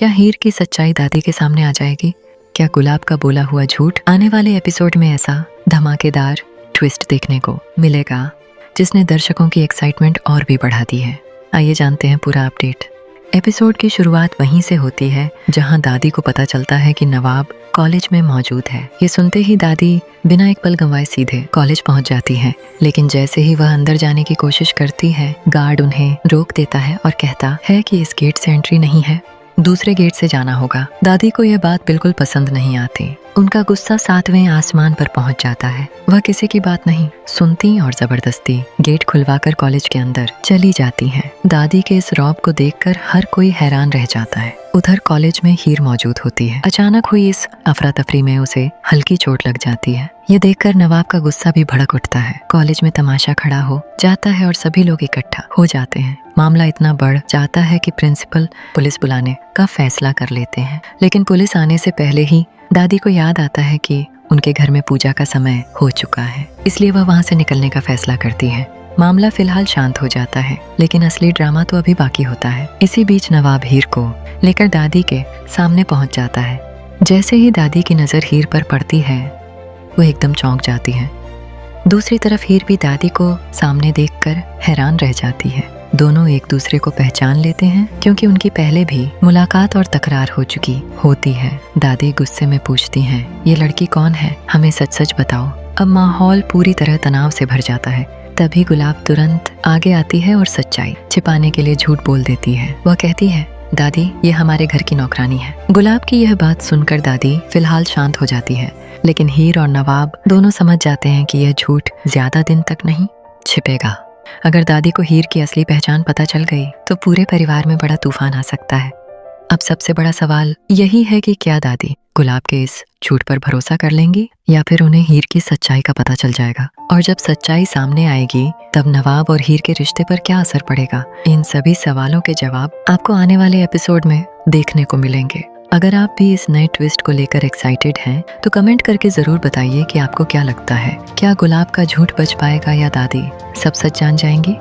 क्या हीर की सच्चाई दादी के सामने आ जाएगी? क्या गुलाब का बोला हुआ झूठ? आने वाले एपिसोड में ऐसा धमाकेदार ट्विस्ट देखने को मिलेगा जिसने दर्शकों की एक्साइटमेंट और भी बढ़ा दी है। आइए जानते हैं पूरा अपडेट। एपिसोड की शुरुआत वहीं से होती है जहां दादी को पता चलता है कि नवाब कॉलेज में मौजूद है। ये सुनते ही दादी बिना एक पल गंवाए सीधे कॉलेज पहुंच जाती है, लेकिन जैसे ही वह अंदर जाने की कोशिश करती है, गार्ड उन्हें रोक देता है और कहता है कि इस गेट से एंट्री नहीं है, दूसरे गेट से जाना होगा। दादी को यह बात बिल्कुल पसंद नहीं आती। उनका गुस्सा 7वें आसमान पर पहुंच जाता है। वह किसी की बात नहीं सुनती और जबरदस्ती गेट खुलवाकर कॉलेज के अंदर चली जाती हैं। दादी के इस रौब को देखकर हर कोई हैरान रह जाता है। उधर कॉलेज में हीर मौजूद होती है। अचानक हुई इस अफरा तफरी में उसे हल्की चोट लग जाती है। ये देखकर नवाब का गुस्सा भी भड़क उठता है। कॉलेज में तमाशा खड़ा हो जाता है और सभी लोग इकट्ठा हो जाते हैं। मामला इतना बढ़ जाता है कि प्रिंसिपल पुलिस बुलाने का फैसला कर लेते हैं, लेकिन पुलिस आने से पहले ही दादी को याद आता है कि उनके घर में पूजा का समय हो चुका है, इसलिए वह वहां से निकलने का फैसला करती है। मामला फिलहाल शांत हो जाता है, लेकिन असली ड्रामा तो अभी बाकी होता है। इसी बीच नवाब हीर को लेकर दादी के सामने पहुंच जाता है। जैसे ही दादी की नजर हीर पर पड़ती है, वो एकदम चौंक जाती है। दूसरी तरफ हीर भी दादी को सामने देखकर हैरान रह जाती है। दोनों एक दूसरे को पहचान लेते हैं क्योंकि उनकी पहले भी मुलाकात और तकरार हो चुकी होती है। दादी गुस्से में पूछती हैं, ये लड़की कौन है? हमें सच सच बताओ। अब माहौल पूरी तरह तनाव से भर जाता है। तभी गुलाब तुरंत आगे आती है और सच्चाई छिपाने के लिए झूठ बोल देती है। वह कहती है, दादी ये हमारे घर की नौकरानी है। गुलाब की यह बात सुनकर दादी फिलहाल शांत हो जाती है, लेकिन हीर और नवाब दोनों समझ जाते हैं कि यह झूठ ज्यादा दिन तक नहीं छिपेगा। अगर दादी को हीर की असली पहचान पता चल गई तो पूरे परिवार में बड़ा तूफान आ सकता है। अब सबसे बड़ा सवाल यही है कि क्या दादी गुलाब के इस झूठ पर भरोसा कर लेंगी या फिर उन्हें हीर की सच्चाई का पता चल जाएगा। और जब सच्चाई सामने आएगी तब नवाब और हीर के रिश्ते पर क्या असर पड़ेगा? इन सभी सवालों के जवाब आपको आने वाले एपिसोड में देखने को मिलेंगे। अगर आप भी इस नए ट्विस्ट को लेकर एक्साइटेड हैं तो कमेंट करके जरूर बताइए कि आपको क्या लगता है। क्या गुलाब का झूठ बच पाएगा या दादी सब सच जान जाएंगी?